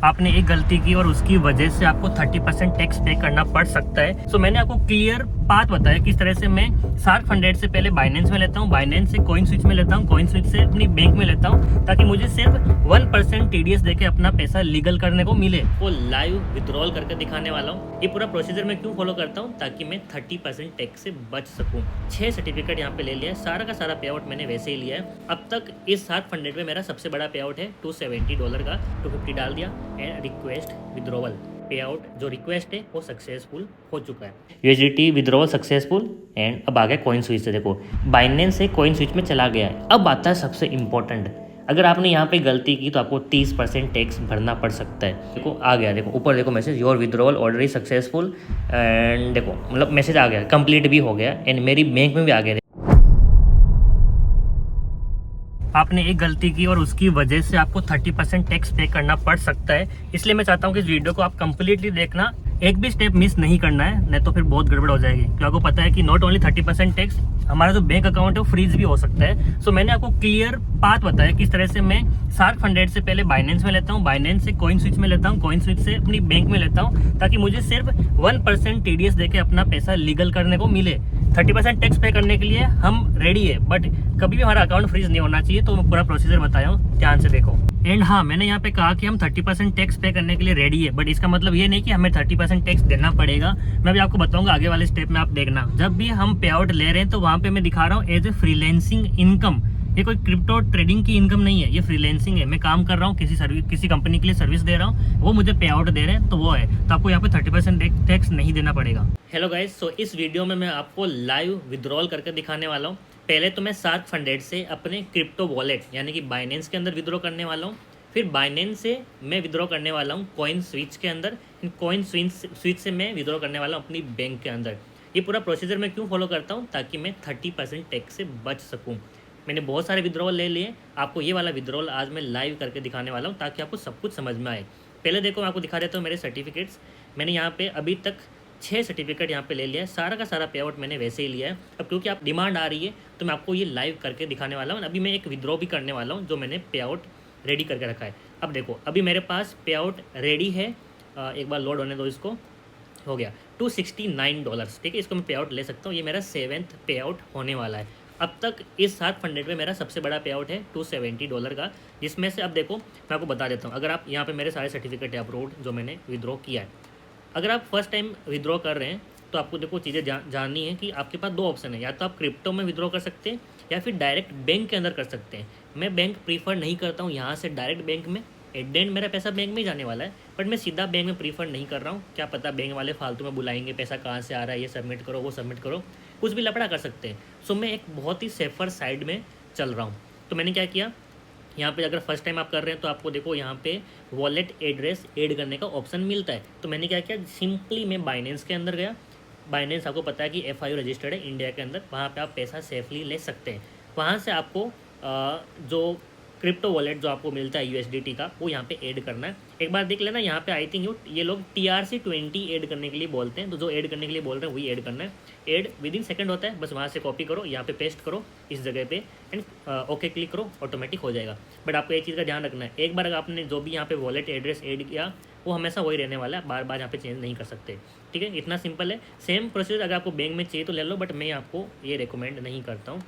आपने एक गलती की और उसकी वजह से आपको 30% टैक्स पे करना पड़ सकता है। सो मैंने आपको क्लियर बात बताया किस तरह से मैं शार्क फंडेड से पहले बाइनेंस में लेता हूँ, बाइनेंस से कॉइन स्विच में लेता हूँ, कॉइन स्विच से अपनी बैंक में लेता हूँ, ताकि मुझे सिर्फ 1% टीडीएस देके अपना पैसा लीगल करने को मिले। वो लाइव विड्रॉल करके दिखाने वाला हूँ। ये पूरा प्रोसीजर मैं क्यों फॉलो करता हूँ, ताकि मैं 30% टैक्स से बच सकूँ। 6 सर्टिफिकेट यहाँ पे ले लिया है, सारा का सारा पे आउट मैंने वैसे ही लिया है। अब तक इस शार्क फंडेड में मेरा सबसे बड़ा पे आउट है $270 का। 250 डाल दिया एंड रिक्वेस्ट विड्रॉवल। पे आउट जो रिक्वेस्ट है वो सक्सेसफुल हो चुका है। यूएसडीटी विड्रॉवल सक्सेसफुल एंड अब आ गया कॉइन स्विच से। देखो बाइनेंस से कॉइन स्विच में चला गया है। अब आता है सबसे इंपॉर्टेंट, अगर आपने यहाँ पे गलती की तो आपको 30% टैक्स भरना पड़ सकता है। देखो आ गया, देखो ऊपर देखो message, your withdrawal order is successful and देखो मतलब मैसेज आ गया, कंप्लीट भी हो गया एंड मेरी बैंक में भी आ गया। आपने एक गलती की और उसकी वजह से आपको 30% टैक्स पे करना पड़ सकता है। इसलिए मैं चाहता हूँ कि इस वीडियो को आप कंप्लीटली देखना, एक भी स्टेप मिस नहीं करना है, नहीं तो फिर बहुत गड़बड़ हो जाएगी। क्योंकि आपको पता है कि नॉट ओनली 30% टैक्स, हमारा जो बैंक अकाउंट है वो फ्रीज भी हो सकता है। सो मैंने आपको क्लियर बात बताया किस तरह से मैं शार्क फंडेड से पहले बाइनेंस में लेता हूँ, बाइनेंस से कॉइन स्विच में लेता हूँ, कॉइन स्विच से अपनी बैंक में लेता हूँ, ताकि मुझे सिर्फ 1% टीडीएस देके अपना पैसा लीगल करने को मिले। 30% टैक्स पे करने के लिए हम रेडी है, बट कभी भी हमारा अकाउंट फ्रीज नहीं होना चाहिए। तो मैं पूरा प्रोसीजर बताया हूँ, ध्यान से देखो। एंड हाँ, मैंने यहाँ पे कहा कि हम 30% टैक्स पे करने के लिए रेडी है, बट इसका मतलब ये नहीं कि हमें 30% टैक्स देना पड़ेगा। मैं भी आपको बताऊंगा आगे वाले स्टेप में, आप देखना। जब भी हम पे आउट ले रहे हैं तो वहाँ पे मैं दिखा रहा हूँ एज ए फ्रीलैंसिंग इनकम। ये कोई क्रिप्टो ट्रेडिंग की इनकम नहीं है, ये फ्रीलैंसिंग है। मैं काम कर रहा हूँ, किसी कंपनी के लिए सर्विस दे रहा हूँ, वो मुझे पे आउट दे रहे हैं, तो वो है। तो आपको यहाँ पे 30% टैक्स नहीं देना पड़ेगा। हेलो गाइस, सो इस वीडियो में मैं आपको लाइव विड्रॉल करके दिखाने वाला हूँ। पहले तो मैं शार्क फंडेड से अपने क्रिप्टो वॉलेट यानी कि बाइनेंस के अंदर विड्रॉ करने वाला हूँ। फिर बाइनेंस से मैं विड्रॉ करने वाला हूँ कॉइन स्विच के अंदर, कॉइन स्विच से मैं विड्रॉ करने वाला हूँ अपनी बैंक के अंदर। ये पूरा प्रोसीजर मैं क्यों फॉलो करता हूँ, ताकि मैं 30% टैक्स से बच सकूँ। मैंने बहुत सारे विड्रॉल ले लिए, आपको ये वाला विड्रॉल आज मैं लाइव करके दिखाने वाला हूँ, ताकि आपको सब कुछ समझ में आए। पहले देखो मैं आपको दिखा देता हूँ मेरे सर्टिफिकेट्स। मैंने यहाँ पे अभी तक 6 सर्टिफिकेट यहाँ पे ले लिया है, सारा का सारा पे आउट मैंने वैसे ही लिया है। अब क्योंकि आप डिमांड आ रही है तो मैं आपको ये लाइव करके दिखाने वाला हूँ। अभी मैं एक विड्रॉ भी करने वाला हूँ जो मैंने पे आउट रेडी करके रखा है। अब देखो अभी मेरे पास पे आउट रेडी है, एक बार लोड होने दो इसको। हो गया $269, ठीक है। इसको मैं पे आउट ले सकता हूँ, ये मेरा 7th पे आउट होने वाला है। अब तक इस शार्क फंडेड में मेरा सबसे बड़ा पे आउट है $270 का, जिसमें से अब देखो मैं आपको बता देता हूँ। अगर आप यहाँ पे मेरे सारे सर्टिफिकेट है अप्रूव्ड जो मैंने विड्रॉ किया है। अगर आप फर्स्ट टाइम विड्रॉ कर रहे हैं तो आपको देखो चीज़ें जाननी है कि आपके पास 2 ऑप्शन है, या तो आप क्रिप्टो में विड्रॉ कर सकते हैं या फिर डायरेक्ट बैंक के अंदर कर सकते हैं। मैं बैंक प्रीफर नहीं करता हूँ यहाँ से डायरेक्ट बैंक में, एट द एंड मेरा पैसा बैंक में ही जाने वाला है, बट मैं सीधा बैंक में प्रीफर नहीं कर रहा हूँ। क्या पता बैंक वाले फालतू में बुलाएंगे, पैसा कहाँ से आ रहा है, ये सबमिट करो वो सबमिट करो, कुछ भी लफड़ा कर सकते हैं। सो मैं एक बहुत ही सेफर साइड में चल रहा हूँ। तो मैंने क्या किया, यहाँ पे अगर फर्स्ट टाइम आप कर रहे हैं तो आपको देखो यहाँ पे वॉलेट एड्रेस ऐड करने का ऑप्शन मिलता है। तो मैंने क्या किया, सिंपली मैं बाइनेंस के अंदर गया। बाइनेंस आपको पता है कि FIU रजिस्टर्ड है इंडिया के अंदर, वहाँ पे आप पैसा सेफली ले सकते हैं। वहाँ से आपको जो क्रिप्टो वॉलेट जो आपको मिलता है USDT का, वो यहाँ पे ऐड करना है। एक बार देख लेना, यहाँ पे आई थिंक ये लोग TRC20 ऐड करने के लिए बोलते हैं, तो जो ऐड करने के लिए बोल रहे हैं वही ऐड करना है। ऐड विदिन सेकंड होता है, बस वहाँ से कॉपी करो, यहाँ पे पेस्ट करो इस जगह पे एंड ओके क्लिक करो, ऑटोमेटिक हो जाएगा। बट आपको एक चीज़ का ध्यान रखना है, एक बार अगर आपने जो भी यहाँ पे वॉलेट एड्रेस ऐड किया वो हमेशा वही रहने वाला है, बार बार यहाँ पे चेंज नहीं कर सकते, ठीक है। इतना सिंपल है। सेम प्रोसीजर अगर आपको बैंक में चाहिए तो ले लो, बट मैं आपको ये रिकमेंड नहीं करता हूँ।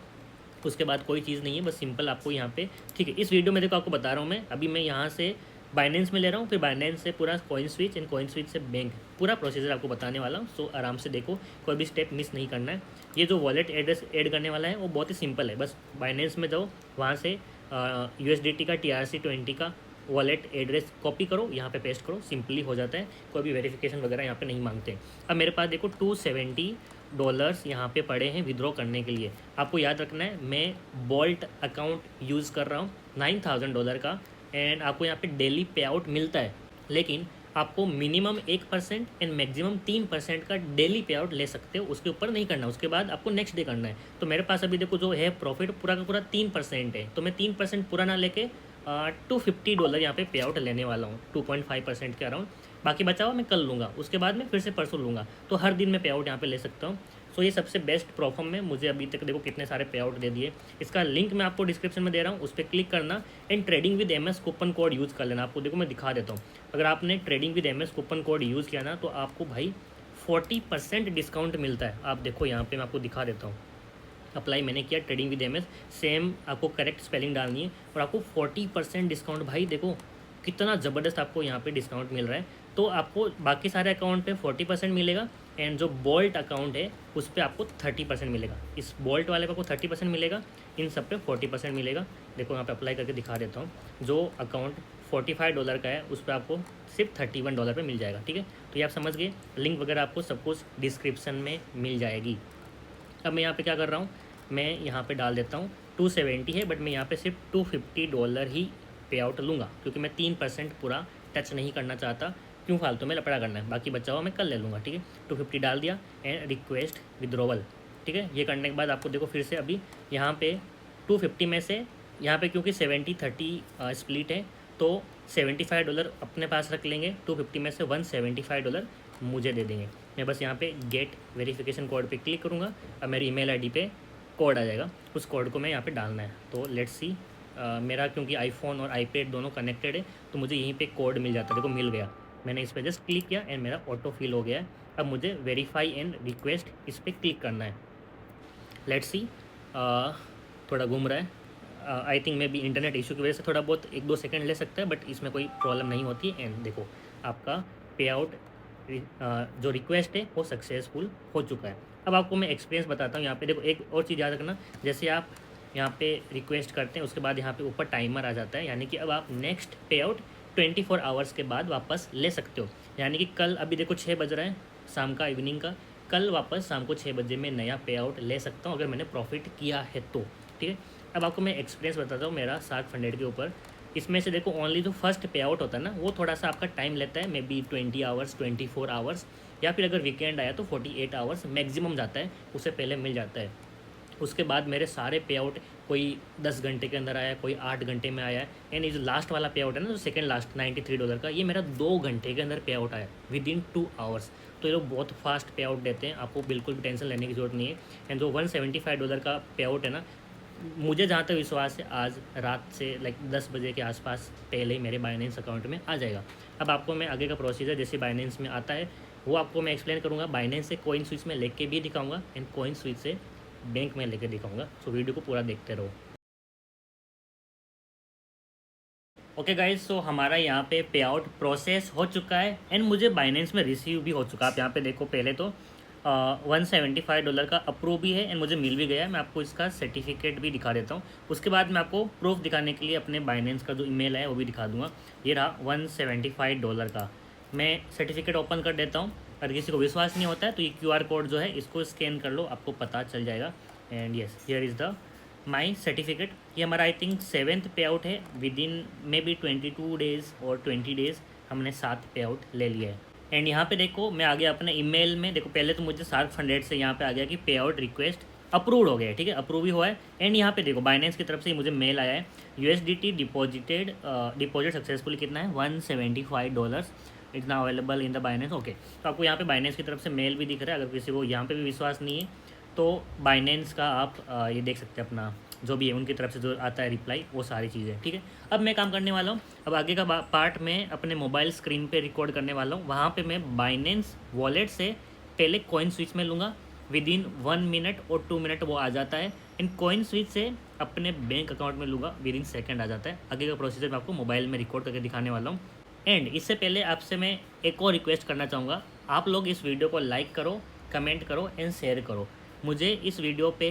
उसके बाद कोई चीज़ नहीं है, बस सिंपल आपको यहाँ पे, ठीक है। इस वीडियो में देखो आपको बता रहा हूँ मैं, अभी मैं यहाँ से बाइनेंस में ले रहा हूँ, फिर बाइनेंस से पूरा coin switch and coin switch से बैंक, पूरा प्रोसीजर आपको बताने वाला हूँ। सो आराम से देखो, कोई भी स्टेप मिस नहीं करना है। ये जो वॉलेट एड्रेस ऐड करने वाला है वो बहुत ही सिंपल है, बस बाइनेंस में जाओ, वहाँ से USDT का TRC20 का वॉलेट एड्रेस कॉपी करो, यहाँ पे पेस्ट करो, सिंपली हो जाता है। कोई भी वेरिफिकेशन वगैरह यहाँ पे नहीं मांगते। अब मेरे पास देखो $270 यहाँ पे पड़े हैं विड्रॉ करने के लिए। आपको याद रखना है मैं वॉल्ट अकाउंट यूज़ कर रहा हूँ $9000 का, एंड आपको यहाँ पे डेली पे आउट मिलता है, लेकिन आपको मिनिमम 1% एंड मैक्सिमम 3% का डेली पे आउट ले सकते हो, उसके ऊपर नहीं करना, उसके बाद आपको नेक्स्ट डे करना है। तो मेरे पास अभी देखो जो है प्रॉफिट पूरा का पूरा 3% है, तो मैं 3% पूरा ना लेके $250 यहाँ पे आउट लेने वाला हूँ, 2.5% के अराउंड। बाकी बचा हुआ मैं कल लूँगा, उसके बाद मैं फिर से परसों लूँगा, तो हर दिन मैं पे आउट यहाँ पे ले सकता हूँ। सो ये सबसे बेस्ट प्रोफॉर्म में मुझे अभी तक देखो कितने सारे पे आउट दे दिए। इसका लिंक मैं आपको डिस्क्रिप्शन में दे रहा हूँ, उस पर क्लिक करना and trading with MS coupon code use कर लेना। आपको देखो मैं दिखा देता हूँ, अगर आपने trading with MS coupon code use किया ना तो आपको भाई 40% डिस्काउंट मिलता है। आप देखो यहाँ पे मैं आपको दिखा देता हूँ, अप्लाई मैंने किया ट्रेडिंग विद एमएस, सेम आपको करेक्ट स्पेलिंग डालनी है और आपको 40% डिस्काउंट। भाई देखो कितना ज़बरदस्त आपको यहाँ पे डिस्काउंट मिल रहा है। तो आपको बाकी सारे अकाउंट पे 40% मिलेगा एंड जो बोल्ट अकाउंट है उस पर आपको 30% मिलेगा। इस बोल्ट वाले पे आपको 30% मिलेगा, इन सब पे 40% मिलेगा। देखो यहाँ पे अप्लाई करके दिखा देता हूँ, जो अकाउंट $45 का है उस पर आपको सिर्फ $31 पे मिल जाएगा। ठीक है, तो ये आप समझ गए, लिंक वगैरह आपको सब कुछ डिस्क्रिप्शन में मिल जाएगी। अब मैं यहाँ पे क्या कर रहा हूँ, मैं यहाँ पे डाल देता हूँ 270 है, बट मैं यहाँ पे सिर्फ $250 ही पे आउट लूँगा, क्योंकि मैं 3% पूरा टच नहीं करना चाहता। क्यों फालतू में लपड़ा करना है, बाकी बचा हुआ मैं कल ले लूँगा। ठीक है, 250 डाल दिया एंड रिक्वेस्ट विड्रॉवल। ठीक है, ये करने के बाद आपको देखो फिर से अभी यहाँ पे 250 में से यहाँ पे क्योंकि 70-30 स्प्लिट है तो $75 अपने पास रख लेंगे, 250 में से $175 मुझे दे देंगे। मैं बस यहाँ पे गेट वेरिफिकेशन कोड पे क्लिक करूँगा, अब मेरी ईमेल आईडी पे कोड आ जाएगा, उस कोड को मैं यहाँ पे डालना है। तो लेट्स सी, मेरा क्योंकि आईफोन और आईपैड दोनों कनेक्टेड है तो मुझे यहीं पे कोड मिल जाता है। देखो मिल गया, मैंने इस पर जस्ट क्लिक किया एंड मेरा ऑटो फिल हो गया है। अब मुझे वेरीफाई एंड रिक्वेस्ट इस पर क्लिक करना है। लेट्स सी, थोड़ा घूम रहा है, I think may be internet issue की वजह से थोड़ा बहुत 1-2 सेकंड ले सकता है, बट इसमें कोई प्रॉब्लम नहीं होती है। एंड देखो आपका पे आउट जो रिक्वेस्ट है वो सक्सेसफुल हो चुका है। अब आपको मैं एक्सपीरियंस बताता हूँ। यहाँ पे देखो एक और चीज़ याद रखना, जैसे आप यहाँ पे रिक्वेस्ट करते हैं उसके बाद यहाँ पे ऊपर टाइमर आ जाता है, यानी कि अब आप नेक्स्ट पे आउट 24 आवर्स के बाद वापस ले सकते हो। यानी कि कल अभी देखो 6 बज रहा है शाम का, इवनिंग का, कल वापस शाम को 6 बजे में नया पे आउट ले सकता हूँ अगर मैंने प्रॉफिट किया है तो। ठीक है, अब आपको मैं एक्सपीरियंस बताता हूँ मेरा शार्क फंडेड के ऊपर। इसमें से देखो ओनली जो फर्स्ट पे आउट होता है ना वो थोड़ा सा आपका टाइम लेता है, मे बी 20 आवर्स 24 आवर्स, या फिर अगर वीकेंड आया तो 48 आवर्स मैक्सिमम जाता है, उससे पहले मिल जाता है। उसके बाद मेरे सारे पे आउट कोई 10 घंटे के अंदर आया है, कोई 8 घंटे में आया है। एंड ये जो लास्ट वाला पे आउट है ना, जो सेकंड लास्ट $93 का, ये मेरा 2 घंटे के अंदर पे आउट आया विद इन 2 आवर्स। तो ये लोग बहुत फास्ट पे आउट देते हैं, आपको बिल्कुल भी टेंशन लेने की ज़रूरत नहीं है। एंड जो $175 का पे आउट है ना, मुझे जहाँ तक विश्वास है आज रात से लाइक 10 बजे के आसपास पहले ही मेरे बाइनेंस अकाउंट में आ जाएगा। अब आपको मैं आगे का प्रोसीजर जैसे बाइनेंस में आता है वो आपको मैं एक्सप्लेन करूँगा। बाइनेंस से कॉइन स्विच में लेके भी दिखाऊंगा एंड कॉइन स्विच से बैंक में लेकर दिखाऊंगा। सो वीडियो को पूरा देखते रहो। ओके गाइज, सो हमारा यहाँ पे पे आउट प्रोसेस हो चुका है एंड मुझे बाइनेंस में रिसीव भी हो चुका है। आप यहाँ पे देखो, पहले तो $175 का अप्रूव भी है एंड मुझे मिल भी गया है। मैं आपको इसका सर्टिफिकेट भी दिखा देता हूँ, उसके बाद मैं आपको प्रूफ दिखाने के लिए अपने बाइनेंस का जो ईमेल है वो भी दिखा दूँगा। ये रहा $175 का, मैं सर्टिफिकेट ओपन कर देता हूँ। अगर किसी को विश्वास नहीं होता है तो ये QR कोड जो है इसको स्कैन कर लो, आपको पता चल जाएगा। And yes, here is the my certificate. ये हमारा आई थिंक 7th पे आउट है, with in may be 22 days और 20 डेज़ हमने 7 पे आउट ले लिया है। एंड यहाँ पे देखो मैं आ गया अपने ईमेल में। देखो पहले तो मुझे शार्क फंडेड से यहाँ पे आ गया कि पे आउट रिक्वेस्ट अप्रूव हो गया है। ठीक है, अप्रूव ही हुआ है। एंड यहाँ पे देखो बाइनेंस की तरफ से मुझे मेल आया है, USDT डिपॉजिट सक्सेसफुली कितना है, $175 इतना available in the Binance. Okay, तो आपको यहाँ पे बाइनेंस की तरफ से मेल भी दिख रहा है। अगर किसी को यहाँ पे भी विश्वास नहीं है तो बाइनेंस का आप ये देख सकते हैं, अपना जो भी है उनकी तरफ से जो आता है रिप्लाई, वो सारी चीज़ें। ठीक है, अब मैं काम करने वाला हूँ, अब आगे का पार्ट मैं अपने मोबाइल स्क्रीन पे रिकॉर्ड करने वाला हूँ। वहाँ पे मैं बाइनेंस वॉलेट से पहले कॉइन स्विच में लूँगा, विद इन 1 मिनट और 2 मिनट वो आ जाता है। इन कॉइन स्विच से अपने बैंक अकाउंट में लूँगा, विद इन सेकेंड आ जाता है। आगे का प्रोसीजर मैं आपको मोबाइल में रिकॉर्ड करके दिखाने वाला हूँ। एंड इससे पहले आपसे मैं एक और रिक्वेस्ट करना चाहूँगा, आप लोग इस वीडियो को लाइक करो, कमेंट करो एंड शेयर करो। मुझे इस वीडियो पे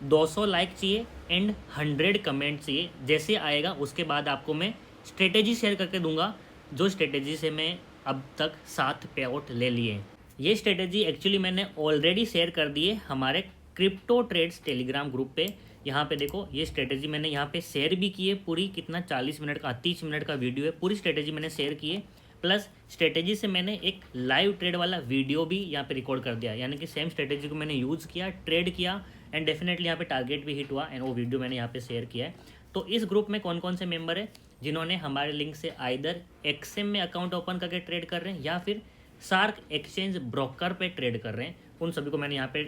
200 लाइक चाहिए एंड 100 कमेंट चाहिए। जैसे आएगा उसके बाद आपको मैं स्ट्रेटेजी शेयर करके दूंगा, जो स्ट्रेटेजी से मैं अब तक 7 पे आउट ले लिए। ये स्ट्रेटेजी एक्चुअली मैंने ऑलरेडी शेयर कर दी है हमारे क्रिप्टो ट्रेड्स टेलीग्राम ग्रुप पे। यहाँ पे देखो ये स्ट्रेटेजी मैंने यहाँ पे शेयर भी की है पूरी, कितना 40 मिनट का 30 मिनट का वीडियो है, पूरी स्ट्रेटेजी मैंने शेयर की है। प्लस स्ट्रेटेजी से मैंने एक लाइव ट्रेड वाला वीडियो भी यहाँ पे रिकॉर्ड कर दिया, यानी कि सेम स्ट्रेटेजी को मैंने यूज़ किया, ट्रेड किया एंड डेफिनेटली यहाँ पे टारगेट भी हिट हुआ एंड वो वीडियो मैंने यहाँ पे शेयर किया है। तो इस ग्रुप में कौन कौन से मेंबर है जिन्होंने हमारे लिंक से आइदर एक्सएम में अकाउंट ओपन करके ट्रेड कर रहे हैं या फिर शार्क एक्सचेंज ब्रोकर पे ट्रेड कर रहे हैं, उन सभी को मैंने यहाँ पे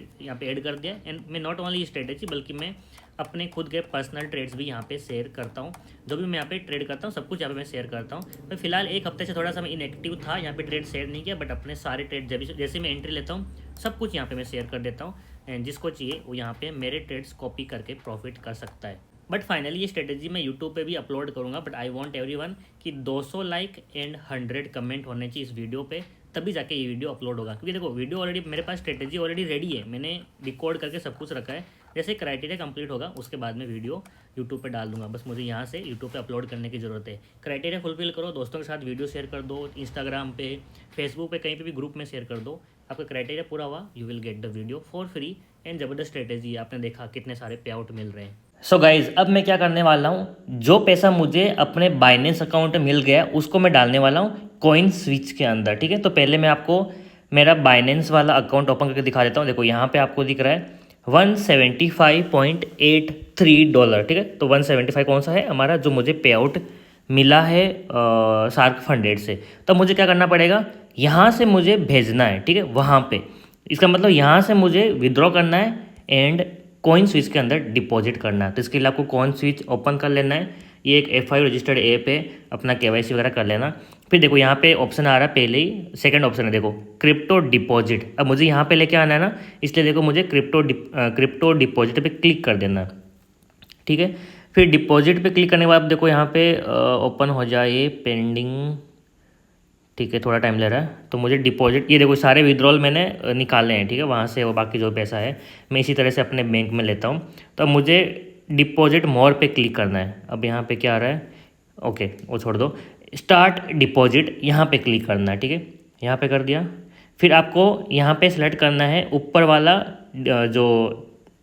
ऐड कर दिया। एंड मैं नॉट ओनली स्ट्रेटेजी बल्कि मैं अपने खुद के पर्सनल ट्रेड्स भी यहाँ पे शेयर करता हूँ। जो भी मैं यहाँ पे ट्रेड करता हूँ सब कुछ यहाँ पे मैं शेयर करता हूँ। मैं फिलहाल एक हफ्ते से थोड़ा सा मैं इनएक्टिव था, यहाँ पे ट्रेड शेयर नहीं किया, बट अपने सारे ट्रेड जैसे मैं एंट्री लेता हूँ सब कुछ यहाँ पे मैं शेयर कर देता हूँ। एंड जिसको चाहिए वो यहाँ पे मेरे ट्रेड्स कॉपी करके प्रॉफिट कर सकता है। बट फाइनली ये स्ट्रेटेजी मैं यूट्यूब पे भी अपलोड करूँगा, बट आई वांट एवरीवन कि 200 लाइक एंड 100 कमेंट होने चाहिए इस वीडियो पे, तभी जाके ये वीडियो अपलोड होगा। क्योंकि देखो वीडियो ऑलरेडी मेरे पास स्ट्रेटेजी ऑलरेडी रेडी है, मैंने रिकॉर्ड करके सब कुछ रखा है। जैसे क्राइटेरिया कंप्लीट होगा उसके बाद में वीडियो यूट्यूब पे डाल दूंगा। बस मुझे यहाँ से यूट्यूब पे अपलोड करने की ज़रूरत है। क्राइटेरिया फुलफिल करो, दोस्तों के साथ वीडियो शेयर कर दो, इंस्टाग्राम पे, फेसबुक पे, कहीं पे भी ग्रुप में शेयर कर दो। आपका क्राइटेरिया पूरा हुआ, you will get the video for free. And ज़बरदस्त स्ट्रेटेजी है, आपने देखा कितने सारे पे आउट मिल रहे हैं। सो गाइज अब मैं क्या करने वाला हूँ, जो पैसा मुझे अपने बाइनेंस अकाउंट में मिल गया उसको मैं डालने वाला हूँ कॉइन स्विच के अंदर। ठीक है, तो पहले मैं आपको मेरा बाइनेंस वाला अकाउंट ओपन करके दिखा देता हूँ। देखो यहाँ पे आपको दिख रहा है $175.83। ठीक है, तो 175 कौन सा है हमारा, जो मुझे पे आउट मिला है शार्क फंडेड से। तो मुझे क्या करना पड़ेगा, यहाँ से मुझे भेजना है। ठीक है, वहाँ पे इसका मतलब यहाँ से मुझे विड्रॉ करना है एंड कॉइन स्विच के अंदर डिपॉजिट करना है। तो इसके लिए आपको कॉइन स्विच ओपन कर लेना है। ये एक FI रजिस्टर्ड ऐप है, अपना KYC वगैरह कर लेना। फिर देखो यहाँ पे ऑप्शन आ रहा है, पहले ही सेकंड ऑप्शन है देखो क्रिप्टो डिपॉजिट। अब मुझे यहाँ पे लेके आना है ना, इसलिए देखो मुझे क्रिप्टो डिपॉजिट पे क्लिक कर देना है। ठीक है, फिर डिपॉजिट पे क्लिक करने के बाद देखो यहाँ पे ओपन हो जाए पेंडिंग। ठीक है, थोड़ा टाइम ले रहा है। तो मुझे डिपॉजिट, ये देखो सारे विड्रॉल मैंने निकाले हैं। ठीक है, वहाँ से वो बाकी जो पैसा है मैं इसी तरह से अपने बैंक में लेता हूँ। तो अब मुझे डिपॉजिट मोर पे क्लिक करना है। अब यहाँ पे क्या आ रहा है, ओके वो छोड़ दो, स्टार्ट डिपॉजिट यहाँ पे क्लिक करना है। ठीक है, यहाँ पे कर दिया। फिर आपको यहाँ पे सेलेक्ट करना है ऊपर वाला जो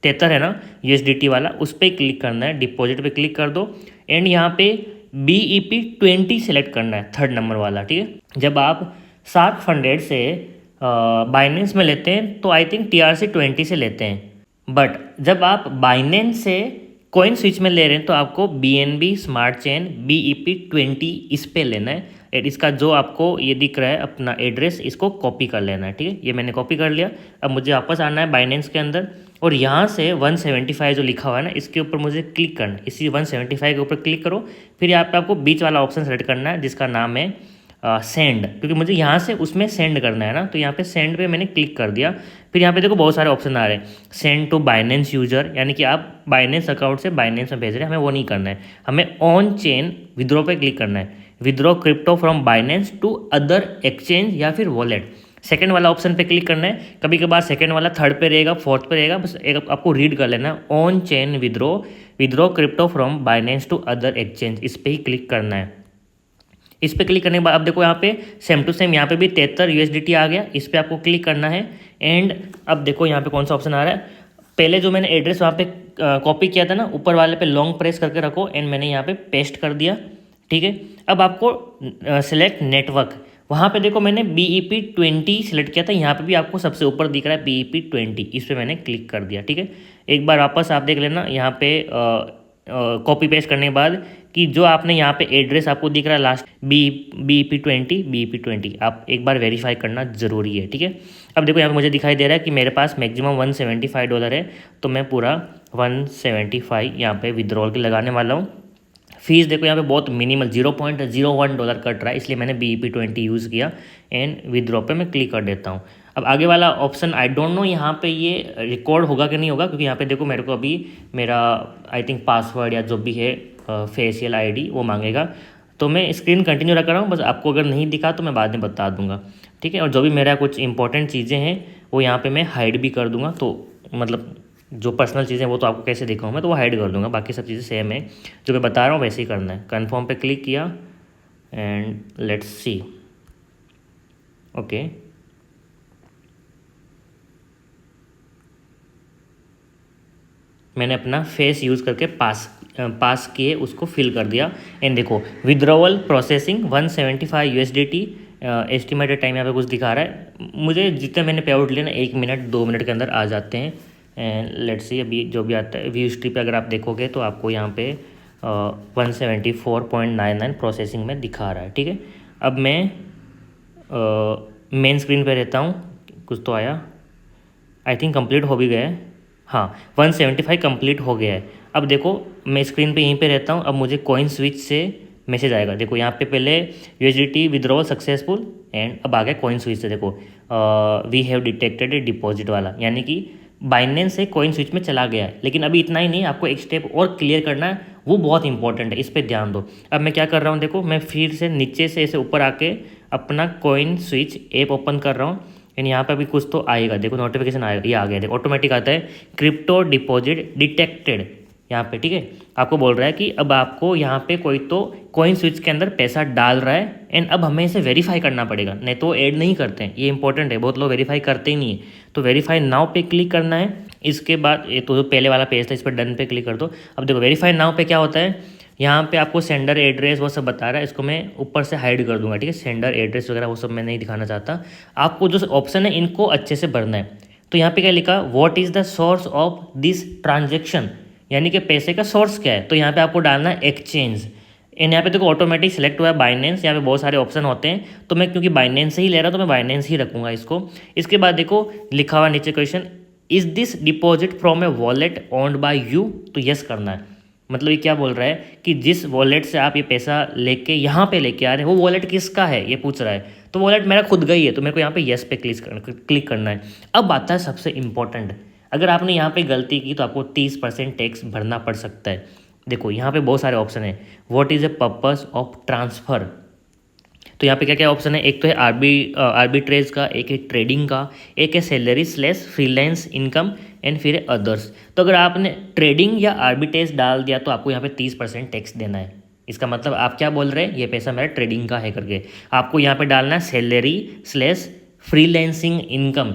तेतर है ना USDT वाला, उस पर क्लिक करना है, डिपॉजिट पे क्लिक कर दो। एंड यहाँ पे BEP20 सेलेक्ट करना है, थर्ड नंबर वाला। ठीक है, जब आप शार्क फंडेड से बाइनेंस में लेते हैं तो आई थिंक TRC20 से लेते हैं, बट जब आप बाइनेंस से कॉइन स्विच में ले रहे हैं तो आपको BNB स्मार्ट चेन BEP20 इस पे लेना है। इसका जो आपको ये दिख रहा है अपना एड्रेस, इसको कॉपी कर लेना है। ठीक है, ये मैंने कॉपी कर लिया। अब मुझे वापस आना है बाइनेंस के अंदर और यहाँ से 175 जो लिखा हुआ है ना, इसके ऊपर मुझे क्लिक करना है। इसी 175 के ऊपर क्लिक करो। फिर यहाँ पे आपको बीच वाला ऑप्शन सेलेक्ट करना है जिसका नाम है सेंड, क्योंकि मुझे यहाँ से उसमें सेंड करना है ना। तो यहाँ पे सेंड पे मैंने क्लिक कर दिया। फिर यहाँ पे देखो बहुत सारे ऑप्शन आ रहे हैं, सेंड टू बाइनेंस यूजर, यानी कि आप बाइनेंस अकाउंट से बाइनेंस में भेज रहे हैं, हमें वो नहीं करना है। हमें ऑन चेन विड्रॉ पे क्लिक करना है, withdraw crypto from Binance to other exchange या फिर वॉलेट। सेकंड वाला ऑप्शन पे क्लिक करना है। कभी कभार सेकंड वाला थर्ड पे रहेगा, फोर्थ पे रहेगा, बस एक आपको रीड कर लेना है, on chain withdraw crypto from Binance to other exchange, इस पर ही क्लिक करना है। इस पर क्लिक करने के बाद अब देखो यहाँ पे सेम टू सेम यहाँ पे भी 73 USDT आ गया, इस पर आपको क्लिक करना है। एंड अब देखो यहाँ पे कौन सा ऑप्शन आ रहा है, पहले जो मैंने एड्रेस वहाँ पे कॉपी किया था ना, ऊपर वाले पे लॉन्ग प्रेस करके रखो एंड मैंने यहाँ पे पेस्ट कर दिया। ठीक है, अब आपको सिलेक्ट नेटवर्क, वहाँ पे देखो मैंने BEP20 सिलेक्ट किया था, यहाँ पे भी आपको सबसे ऊपर दिख रहा है BEP20, इस पर मैंने क्लिक कर दिया। ठीक है, एक बार वापस आप देख लेना यहाँ पे कॉपी पेस्ट करने के बाद कि जो आपने यहाँ पे एड्रेस आपको दिख रहा है लास्ट BEP20 आप एक बार वेरीफाई करना ज़रूरी है। ठीक है, अब देखो यहाँ पे मुझे दिखाई दे रहा है कि मेरे पास मैक्सिमम $175 है, तो मैं पूरा 175 यहाँ पे विड्रॉल के लगाने वाला हूँ। फीस देखो यहाँ पे बहुत मिनिमल $0.01 कट रहा है, इसलिए मैंने BEP20 यूज़ किया एंड विड्रॉ पे मैं क्लिक कर देता हूँ। अब आगे वाला ऑप्शन आई डोंट नो यहाँ पे ये रिकॉर्ड होगा कि नहीं होगा, क्योंकि यहाँ पे देखो मेरे को अभी मेरा आई थिंक पासवर्ड या जो भी है फेशियल ID वो मांगेगा। तो मैं स्क्रीन कंटिन्यू रख रहा हूँ, बस आपको अगर नहीं दिखा तो मैं बाद में बता दूंगा। ठीक है, और जो भी मेरा कुछ इंपॉर्टेंट चीज़ें हैं वो यहाँ पर मैं हाइड भी कर दूँगा। तो मतलब जो पर्सनल चीज़ें वो तो आपको कैसे दिखाऊँ मैं, तो वो हाइड कर दूँगा। बाकी सब चीज़ें सेम है, जो मैं बता रहा हूँ वैसे ही करना है। कन्फर्म पे क्लिक किया एंड लेट्स सी। ओके, मैंने अपना फेस यूज़ करके पास किए, उसको फिल कर दिया एंड देखो withdrawal processing 175 USDT। Estimated time यहाँ पे कुछ दिखा रहा है, मुझे जितने मैंने पे आउट लिए ना 1 मिनट 2 मिनट के अंदर आ जाते हैं। एंड लेट्स सी अभी जो भी आता है व्यू हिस्ट्री पे अगर आप देखोगे तो आपको यहाँ पे 174.99 प्रोसेसिंग में दिखा रहा है। ठीक है, अब मैं मेन स्क्रीन पे रहता हूँ, कुछ तो आया आई थिंक कंप्लीट हो भी गया है। हाँ, 175 कंप्लीट हो गया है। अब देखो मैं स्क्रीन पे यहीं पे रहता हूँ। अब मुझे कॉइन स्विच से मैसेज आएगा। देखो यहाँ पे पहले USDT विड्रॉल सक्सेसफुल, एंड अब आ गया कॉइन स्विच से। देखो we have detected a deposit वाला, यानी कि बाइनेंस से कॉइन स्विच में चला गया है। लेकिन अभी इतना ही नहीं, आपको एक स्टेप और क्लियर करना है, वो बहुत इंपॉर्टेंट है, इस पर ध्यान दो। अब मैं क्या कर रहा हूँ, देखो मैं फिर से नीचे से ऐसे ऊपर आके अपना कॉइन स्विच ऐप ओपन कर रहा हूँ, एंड यहाँ पे अभी कुछ तो आएगा। देखो नोटिफिकेशन आएगा, ये आ गया। देखो ऑटोमेटिक आता है क्रिप्टो डिपॉजिट डिटेक्टेड यहाँ पे, ठीक है। आपको बोल रहा है कि अब आपको यहाँ पे कोई तो कॉइन स्विच के अंदर पैसा डाल रहा है, एंड अब हमें इसे वेरीफाई करना पड़ेगा, नहीं तो ऐड नहीं करते हैं। ये इंपॉर्टेंट है, बहुत लोग वेरीफाई करते ही नहीं है। तो वेरीफाई नाउ पे क्लिक करना है। इसके बाद ये तो जो पहले वाला पेज था, इस पर डन पे क्लिक कर दो। अब देखो वेरीफाई नाउ पे क्या होता है, यहाँ पे आपको सेंडर एड्रेस वो सब बता रहा है। इसको मैं ऊपर से हाइड कर दूंगा, ठीक है। सेंडर एड्रेस वगैरह वो सब मैं नहीं दिखाना चाहता। आपको जो ऑप्शन है इनको अच्छे से भरना है। तो यहाँ पे क्या लिखा, what is the source of this transaction, यानी कि पैसे का सोर्स क्या है। तो यहाँ पे आपको डालना है एक्सचेंज, एंड यहाँ पे देखो ऑटोमेटिक सेलेक्ट हुआ है बाइनेंस। यहाँ पे बहुत सारे ऑप्शन होते हैं, तो मैं क्योंकि बाइनेंस से ही ले रहा हूँ तो मैं बाइनेंस ही रखूँगा इसको। इसके बाद देखो लिखा हुआ नीचे question, is this deposit from A wallet owned by you, तो यस करना है। मतलब ये क्या बोल रहा है कि जिस वॉलेट से आप ये पैसा लेके यहाँ पे लेके आ रहे हैं, वो वॉलेट किसका है ये पूछ रहा है। तो वॉलेट मेरा खुद का ही है, तो मेरे को यहाँ पे यस पे क्लिक करना है। अब आता है सबसे इंपॉर्टेंट, अगर आपने यहाँ पे गलती की तो आपको 30% टैक्स भरना पड़ सकता है। देखो यहाँ पे बहुत सारे ऑप्शन है, what is a purpose of transfer. तो यहाँ पे क्या क्या ऑप्शन है, एक तो है आर्बिट्रेज का, एक है ट्रेडिंग का, एक है salary slash freelance income, and फिर अदर्स। तो अगर आपने ट्रेडिंग या आर्बिट्रेज डाल दिया तो आपको यहाँ पे 30% टैक्स देना है। इसका मतलब आप क्या बोल रहे हैं, ये पैसा मेरा ट्रेडिंग का है करके। आपको यहाँ पे डालना है सैलरी स्लैश फ्रीलांसिंग इनकम,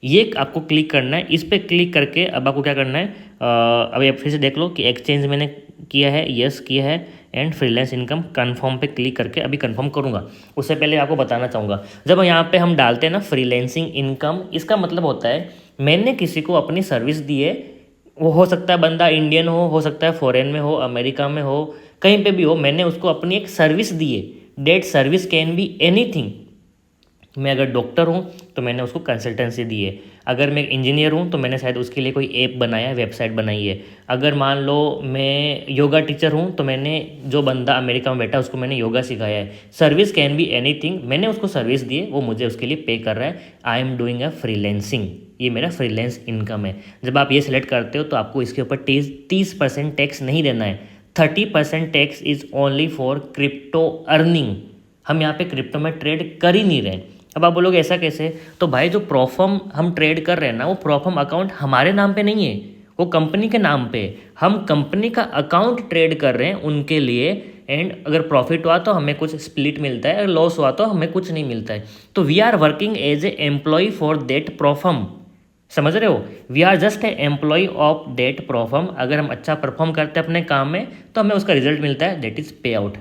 ये आपको क्लिक करना है। इस पर क्लिक करके अब आपको क्या करना है, अभी आप फिर से देख लो कि एक्सचेंज मैंने किया है, यस किया है, एंड फ्रीलांस इनकम कन्फर्म पे क्लिक करके अभी कन्फर्म करूँगा। उससे पहले आपको बताना चाहूँगा, जब यहाँ पे हम डालते हैं ना फ्रीलांसिंग इनकम, इसका मतलब होता है मैंने किसी को अपनी सर्विस दी है। वो हो सकता है बंदा इंडियन हो सकता है फॉरेन में हो, अमेरिका में हो, कहीं पे भी हो, मैंने उसको अपनी एक सर्विस दी है। Debt service can be anything. मैं अगर डॉक्टर हूँ तो मैंने उसको कंसल्टेंसी दी है। अगर मैं इंजीनियर हूँ तो मैंने शायद उसके लिए कोई ऐप बनाया है, वेबसाइट बनाई है। अगर मान लो मैं योगा टीचर हूँ तो मैंने जो बंदा अमेरिका में बैठा उसको मैंने योगा सिखाया है। सर्विस कैन बी एनीथिंग, मैंने उसको सर्विस दी है, वो मुझे उसके लिए पे कर रहा है। I am doing a freelancing, ये मेरा फ्रीलांस इनकम है। जब आप ये सिलेक्ट करते हो तो आपको इसके ऊपर 30% टैक्स नहीं देना है। 30% tax is only for crypto earning. हम यहाँ पे क्रिप्टो में ट्रेड कर ही नहीं रहे। अब आप बोलोगे ऐसा कैसे, तो भाई जो प्रोफर्म हम ट्रेड कर रहे हैं ना, वो प्रोफर्म अकाउंट हमारे नाम पे नहीं है, वो कंपनी के नाम पे। हम कंपनी का अकाउंट ट्रेड कर रहे हैं उनके लिए, एंड अगर प्रॉफिट हुआ तो हमें कुछ स्प्लिट मिलता है, अगर लॉस हुआ तो हमें कुछ नहीं मिलता है। तो we are working as a employ for that platform, समझ रहे हो। We are just a employ of that platform. अगर हम अच्छा परफॉर्म करते हैं अपने काम में तो हमें उसका रिजल्ट मिलता है, दैट इज़ पे आउट।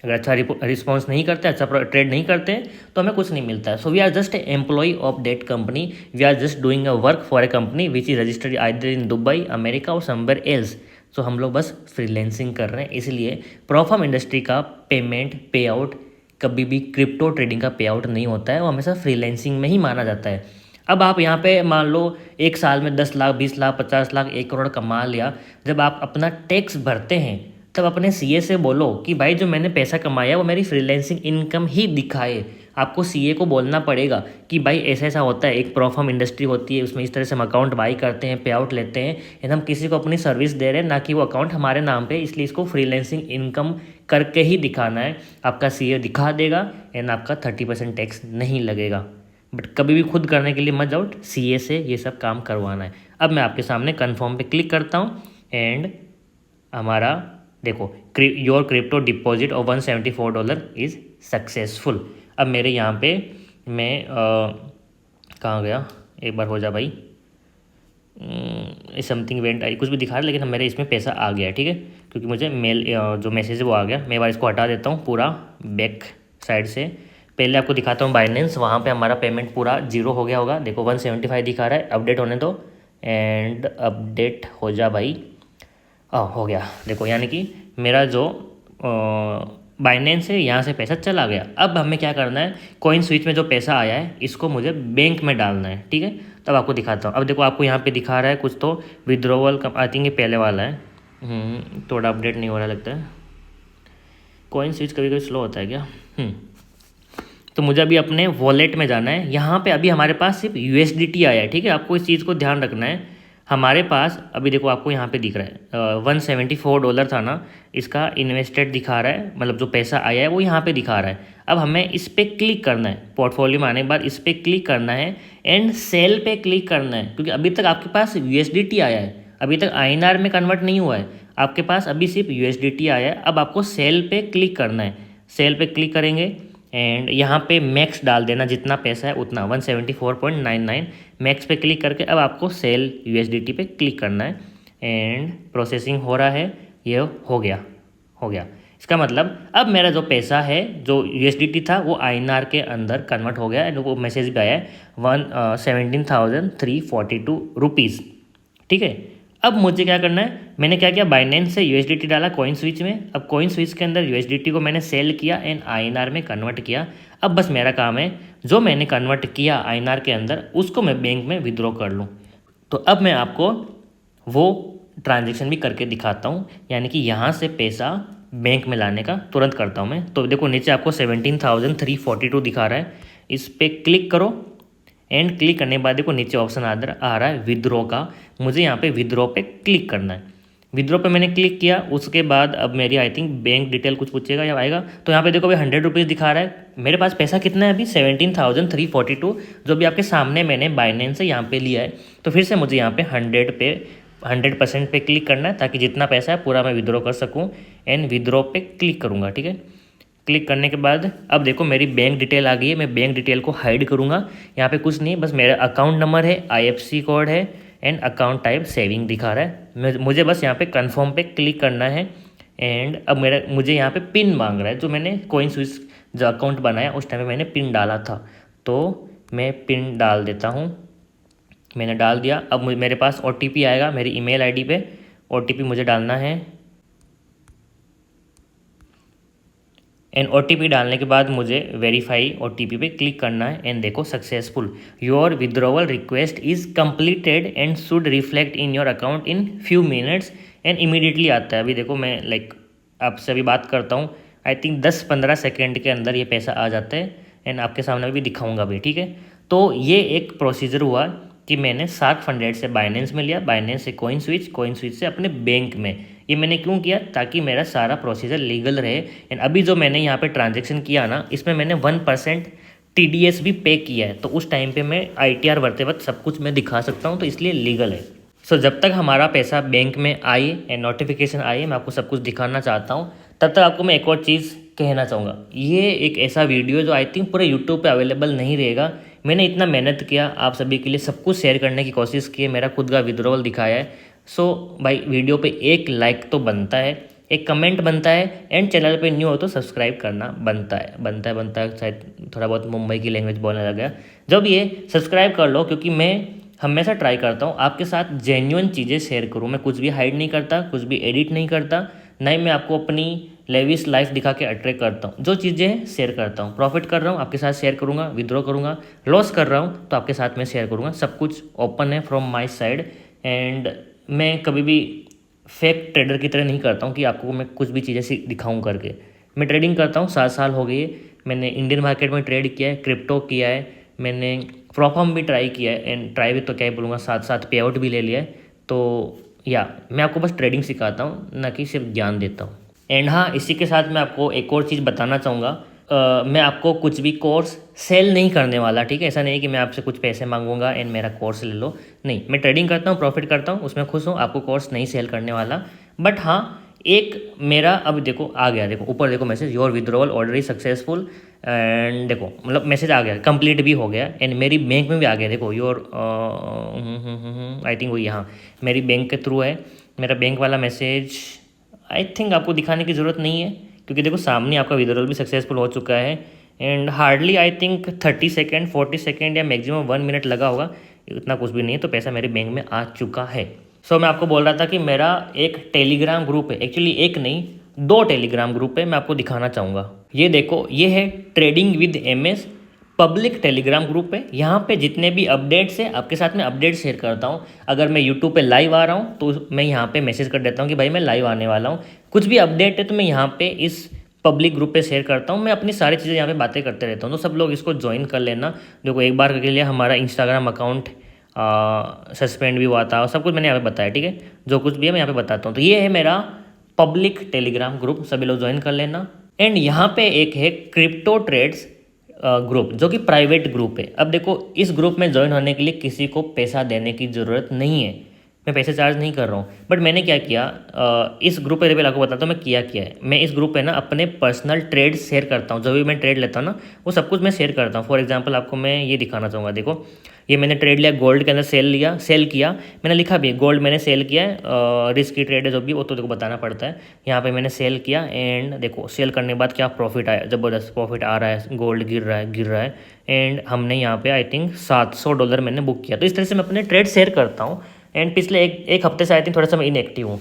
अगर अच्छा रिस्पॉन्स नहीं करते, अच्छा ट्रेड नहीं करते हैं तो हमें कुछ नहीं मिलता है। So we are just a employ of that company, we are just doing a work for a company which is registered either in Dubai, America और समवेयर एल्स। सो हम लोग बस फ्रीलैंसिंग कर रहे हैं, इसलिए प्रोफर्म इंडस्ट्री का पेमेंट पे आउट कभी भी क्रिप्टो ट्रेडिंग का पे आउट नहीं होता है, वो हमेशा फ्रीलैंसिंग में ही माना जाता है। अब आप यहाँ पे मान लो एक साल में 10 लाख 20 लाख 50 लाख 1 करोड़ कमा लिया, जब आप अपना टैक्स भरते हैं तब अपने सीए से बोलो कि भाई जो मैंने पैसा कमाया वो मेरी फ्रीलैंसिंग इनकम ही दिखाए। आपको सीए को बोलना पड़ेगा कि भाई ऐसा ऐसा होता है, एक प्रोफर्म इंडस्ट्री होती है, उसमें इस तरह से हम अकाउंट बाई करते हैं, पे आउट लेते हैं, एंड हम किसी को अपनी सर्विस दे रहे हैं, ना कि वो अकाउंट हमारे नाम पे, इसलिए इसको फ्रीलैंसिंग इनकम करके ही दिखाना है। आपका सीए दिखा देगा एंड आपका 30% टैक्स नहीं लगेगा। बट कभी भी खुद करने के लिए मत जाओ, सीए से ये सब काम करवाना है। अब मैं आपके सामने कन्फर्म पे क्लिक करता हूँ, एंड हमारा देखो your crypto deposit of $174 is successful. अब मेरे यहाँ पे मैं कहाँ गया, एक बार हो जा भाई, समथिंग इवेंट आई कुछ भी दिखा रहा है, लेकिन मेरे इसमें पैसा आ गया है, ठीक है, क्योंकि मुझे मेल जो मैसेज है वो आ गया। मैं बार इसको हटा देता हूँ पूरा बैक साइड से। पहले आपको दिखाता हूँ बाइनेंस, वहाँ पे हमारा पेमेंट पूरा 0 हो गया होगा। देखो 175 दिखा रहा है, अपडेट होने दो, एंड अपडेट हो जा भाई। हो गया, देखो यानी कि मेरा जो बाइनेंस है यहाँ से पैसा चला गया। अब हमें क्या करना है, कॉइन स्विच में जो पैसा आया है इसको मुझे बैंक में डालना है, ठीक है। तो अब आपको दिखाता हूँ। अब देखो आपको यहाँ पे दिखा रहा है कुछ तो विड्रॉवल, आई थिंक ये पहले वाला है। थोड़ा अपडेट नहीं हो रहा लगता है, कॉइन स्विच कभी कभी स्लो होता है क्या। तो मुझे अभी अपने वॉलेट में जाना है। यहाँ पे अभी हमारे पास सिर्फ USDT आया है, ठीक है। आपको इस चीज़ को ध्यान रखना है। हमारे पास अभी देखो आपको यहाँ पे दिख रहा है $174 था ना, इसका इन्वेस्टेड दिखा रहा है, मतलब जो पैसा आया है वो यहाँ पे दिखा रहा है। अब हमें इस पर क्लिक करना है, पोर्टफोलियो में आने के बाद इस पर क्लिक करना है एंड सेल पे क्लिक करना है, क्योंकि अभी तक आपके पास USDT आया है, अभी तक INR में कन्वर्ट नहीं हुआ है, आपके पास अभी सिर्फ USDT आया है। अब आपको सेल पे क्लिक करना है। सेल पे क्लिक करेंगे एंड यहाँ पे मैक्स डाल देना, जितना पैसा है उतना 174.99 मैक्स पे क्लिक करके अब आपको सेल USDT पे क्लिक करना है एंड प्रोसेसिंग हो रहा है। ये हो गया। इसका मतलब अब मेरा जो पैसा है, जो USDT था, वो INR के अंदर कन्वर्ट हो गया एंड वो मैसेज भी आया है 17,342 रुपीज़, ठीक है। अब मुझे क्या करना है, मैंने क्या किया, बाइनेंस से USDT डाला कॉइन स्विच में। अब कॉइन स्विच के अंदर USDT को मैंने सेल किया एंड INR में कन्वर्ट किया। अब बस मेरा काम है जो मैंने कन्वर्ट किया INR के अंदर उसको मैं बैंक में विड्रॉ कर लूँ। तो अब मैं आपको वो ट्रांजेक्शन भी करके दिखाता हूँ, यानी कि यहाँ से पैसा बैंक में लाने का तुरंत करता हूँ मैं। तो देखो नीचे आपको 17,342 दिखा रहा है, इस पर क्लिक करो एंड क्लिक करने के बाद देखो नीचे ऑप्शन आ रहा है विड्रॉ का। मुझे यहाँ पे विड्रॉ पे क्लिक करना है। विड्रॉ पे मैंने क्लिक किया, उसके बाद अब मेरी आई थिंक बैंक डिटेल कुछ पूछेगा या आएगा। तो यहाँ पे देखो अभी 100 रुपीज़ दिखा रहा है। मेरे पास पैसा कितना है अभी 17,342, जो भी आपके सामने मैंने बाइनेंस से यहाँ पे लिया है। तो फिर से मुझे यहाँ पे 100% पे क्लिक करना है, ताकि जितना पैसा है पूरा मैं विड्रॉ कर सकूँ एंड विड्रॉ पे क्लिक करूँगा, ठीक है। क्लिक करने के बाद अब देखो मेरी बैंक डिटेल आ गई है। मैं बैंक डिटेल को हाइड करूँगा। यहाँ पे कुछ नहीं, बस मेरा अकाउंट नंबर है, IFSC कोड है एंड अकाउंट टाइप सेविंग दिखा रहा है। मुझे बस यहाँ पे कंफर्म पे क्लिक करना है एंड अब मुझे यहाँ पे पिन मांग रहा है, जो मैंने कॉइन स्विच जो अकाउंट बनाया उस टाइम पे मैंने पिन डाला था। तो मैं पिन डाल देता हूँ, मैंने डाल दिया। अब मेरे पास OTP आएगा मेरी ईमेल ID पे, OTP मुझे डालना है एंड OTP डालने के बाद मुझे वेरीफाई OTP पे क्लिक करना है एंड देखो successful, your withdrawal request is completed and should reflect in your account in few minutes and immediately आता है। अभी देखो मैं आपसे अभी बात करता हूँ, आई थिंक 10-15 सेकेंड के अंदर ये पैसा आ जाता है एंड आपके सामने भी दिखाऊंगा भी, ठीक है। तो ये एक प्रोसीजर हुआ कि मैंने SharkFunded से बाइनेंस में लिया, बाइनेंस से कॉइन स्विच से अपने बैंक में। ये मैंने क्यों किया, ताकि मेरा सारा प्रोसीजर लीगल रहे एंड अभी जो मैंने यहाँ पे ट्रांजैक्शन किया ना, इसमें मैंने 1% TDS भी पे किया है। तो उस टाइम पे मैं ITR भरते वक्त सब कुछ मैं दिखा सकता हूँ, तो इसलिए लीगल है। सो जब तक हमारा पैसा बैंक में आए एंड नोटिफिकेशन आए, मैं आपको सब कुछ दिखाना चाहता हूँ। तब तक आपको मैं एक और चीज़ कहना चाहूँगा, ये एक ऐसा वीडियो जो आई थिंक पूरे यूट्यूब पे अवेलेबल नहीं रहेगा। मैंने इतना मेहनत किया आप सभी के लिए, सब कुछ शेयर करने की कोशिश की है, मेरा खुद का विड्रॉवल दिखाया है। सो भाई वीडियो पे एक लाइक तो बनता है, एक कमेंट बनता है एंड चैनल पे न्यू हो तो सब्सक्राइब करना बनता है। शायद थोड़ा बहुत मुंबई की लैंग्वेज बोलने लग गया। जब ये सब्सक्राइब कर लो, क्योंकि मैं हमेशा ट्राई करता हूँ आपके साथ जेन्युइन चीज़ें शेयर करूँ। मैं कुछ भी हाइड नहीं करता, कुछ भी एडिट नहीं करता, ना ही मैं आपको अपनी लेविश लाइफ दिखा के अट्रैक्ट करता हूँ। जो चीज़ें शेयर करता हूँ, प्रॉफिट कर रहा हूँ आपके साथ शेयर करूँगा, विड्रॉ करूँगा, लॉस कर रहा हूँ तो आपके साथ में शेयर करूँगा। सब कुछ ओपन है फ्रॉम माई साइड एंड मैं कभी भी फेक ट्रेडर की तरह नहीं करता हूँ कि आपको मैं कुछ भी चीज़ें दिखाऊँ करके। मैं ट्रेडिंग करता हूँ, 7 साल हो गई है। मैंने इंडियन मार्केट में ट्रेड किया है, क्रिप्टो किया है, मैंने प्रॉफर्म भी ट्राई किया है एंड ट्राई भी तो क्या ही बोलूँगा, साथ पे आउट भी ले लिया है। तो मैं आपको बस ट्रेडिंग सिखाता हूँ, ना कि सिर्फ ज्ञान देता हूँ। एंड हाँ, इसी के साथ मैं आपको एक और चीज़ बताना चाहूँगा, मैं आपको कुछ भी कोर्स सेल नहीं करने वाला, ठीक है। ऐसा नहीं कि मैं आपसे कुछ पैसे मांगूंगा एंड मेरा कोर्स ले लो, नहीं। मैं ट्रेडिंग करता हूँ, प्रॉफिट करता हूँ, उसमें खुश हूँ। आपको कोर्स नहीं सेल करने वाला। बट हाँ, एक मेरा अब देखो आ गया, देखो ऊपर देखो message, your withdrawal order is successful and देखो मतलब मैसेज आ गया, कंप्लीट भी हो गया एंड मेरी बैंक में भी आ गया। देखो योर आई थिंक वो यहाँ मेरी बैंक के थ्रू है, मेरा बैंक वाला मैसेज आई थिंक आपको दिखाने की ज़रूरत नहीं है, क्योंकि देखो सामने आपका विड्रॉवल भी सक्सेसफुल हो चुका है and hardly I think 30 second 40 second या मैक्सिमम 1 मिनट लगा होगा, इतना कुछ भी नहीं है। तो पैसा मेरे बैंक में आ चुका है। सो मैं आपको बोल रहा था कि मेरा एक टेलीग्राम ग्रुप है, एक्चुअली एक नहीं 2 टेलीग्राम ग्रुप है, मैं आपको दिखाना चाहूँगा। ये देखो, ये है trading with MS public Telegram group है। यहाँ पे जितने भी अपडेट्स है आपके साथ में अपडेट शेयर करता हूँ। अगर मैं यूट्यूब पे लाइव आ रहा हूँ तो मैं यहाँ पे मैसेज कर देता हूँ कि भाई मैं लाइव आने वाला हूँ। कुछ भी अपडेट है तो मैं यहाँ पे इस पब्लिक ग्रुप पे शेयर करता हूँ। मैं अपनी सारी चीज़ें यहाँ पे बातें करते रहता हूँ, तो सब लोग इसको ज्वाइन कर लेना। देखो एक बार के लिए हमारा इंस्टाग्राम अकाउंट सस्पेंड भी हुआ था और सब कुछ मैंने यहाँ पे बताया, ठीक है। जो कुछ भी है मैं यहाँ पे बताता हूँ। तो ये है मेरा पब्लिक टेलीग्राम ग्रुप, सभी लोग ज्वाइन कर लेना। एंड यहाँ पे एक है क्रिप्टो ट्रेड्स ग्रुप, जो कि प्राइवेट ग्रुप है। अब देखो इस ग्रुप में ज्वाइन होने के लिए किसी को पैसा देने की ज़रूरत नहीं है, मैं पैसे चार्ज नहीं कर रहा हूँ। बट मैंने क्या किया, इस ग्रुप पे लेवल आपको बताता हूँ मैं क्या किया है। मैं इस ग्रुप पे ना अपने पर्सनल ट्रेड शेयर करता हूँ, जो भी मैं ट्रेड लेता हूँ ना वो सब कुछ मैं शेयर करता हूँ। फॉर एग्जांपल आपको मैं ये दिखाना चाहूँगा, देखो ये मैंने ट्रेड लिया गोल्ड के अंदर, सेल किया, मैंने लिखा भी गोल्ड मैंने सेल किया है, रिस्क की ट्रेड है जो भी, वो तो देखो बताना पड़ता है। यहाँ पे मैंने सेल किया एंड देखो सेल करने के बाद क्या प्रॉफिट आया, ज़बरदस्त प्रॉफिट आ रहा है, गोल्ड गिर रहा है एंड हमने यहाँ पे आई थिंक $700 मैंने बुक किया। तो इस तरह से मैं अपने ट्रेड शेयर करता हूँ। एंड पिछले एक हफ्ते से आई थिंक थोड़ा सा मैं इनएक्टिव हूँ।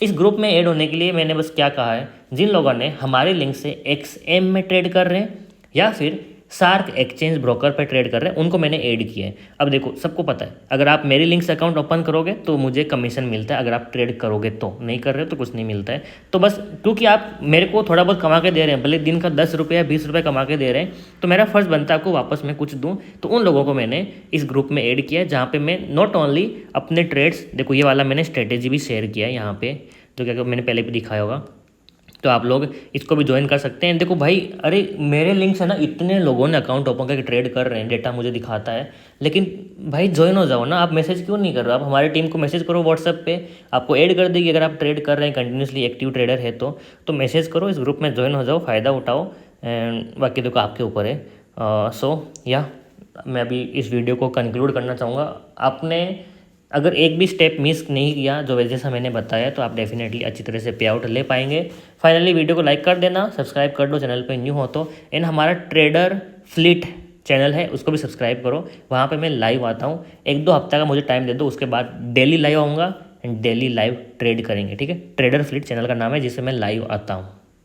इस ग्रुप में ऐड होने के लिए मैंने बस क्या कहा है, जिन लोगों ने हमारे लिंक से XM में ट्रेड कर रहे हैं या फिर सार्क एक्सचेंज ब्रोकर पर ट्रेड कर रहे हैं उनको मैंने ऐड किया है। अब देखो सबको पता है अगर आप मेरी लिंक से अकाउंट ओपन करोगे तो मुझे कमीशन मिलता है, अगर आप ट्रेड करोगे तो, नहीं कर रहे हो तो कुछ नहीं मिलता है। तो बस क्योंकि आप मेरे को थोड़ा बहुत कमा के दे रहे हैं, भले दिन का 10 रुपये या 20 रुपये कमा के दे रहे हैं, तो मेरा फर्ज बनता है आपको वापस में कुछ दूँ। तो उन लोगों को मैंने इस ग्रुप में ऐड किया है, जहाँ पर मैं नॉट ओनली अपने ट्रेड्स, देखो ये वाला मैंने स्ट्रेटेजी भी शेयर किया है यहाँ पे, जो क्या मैंने पहले भी दिखाया होगा, तो आप लोग इसको भी ज्वाइन कर सकते हैं। देखो भाई, अरे मेरे लिंक से ना इतने लोगों ने अकाउंट ओपन करके ट्रेड कर रहे हैं, डेटा मुझे दिखाता है, लेकिन भाई ज्वाइन हो जाओ ना। आप मैसेज क्यों नहीं कर रहे हो? आप हमारी टीम को मैसेज करो व्हाट्सएप पे, आपको ऐड कर देगी अगर आप ट्रेड कर रहे हैं, कंटिन्यूसली एक्टिव ट्रेडर है तो मैसेज करो, इस ग्रुप में ज्वाइन हो जाओ, फ़ायदा उठाओ एंड बाकी देखो आपके ऊपर है। सो या मैं अभी इस वीडियो को कंक्लूड करना चाहूँगा। आपने अगर एक भी स्टेप मिस नहीं किया जो जैसा मैंने बताया, तो आप डेफिनेटली अच्छी तरह से पे आउट ले पाएंगे। फाइनली वीडियो को लाइक कर देना, सब्सक्राइब कर दो चैनल पे न्यू हो तो, एंड हमारा ट्रेडर फ्लीट चैनल है उसको भी सब्सक्राइब करो, वहाँ पे मैं लाइव आता हूँ। 1-2 हफ्ता का मुझे टाइम दे दो, उसके बाद डेली लाइव आऊँगा एंड डेली लाइव ट्रेड करेंगे, ठीक है। ट्रेडर फ्लीट चैनल का नाम है जिससे मैं लाइव आता हूँ।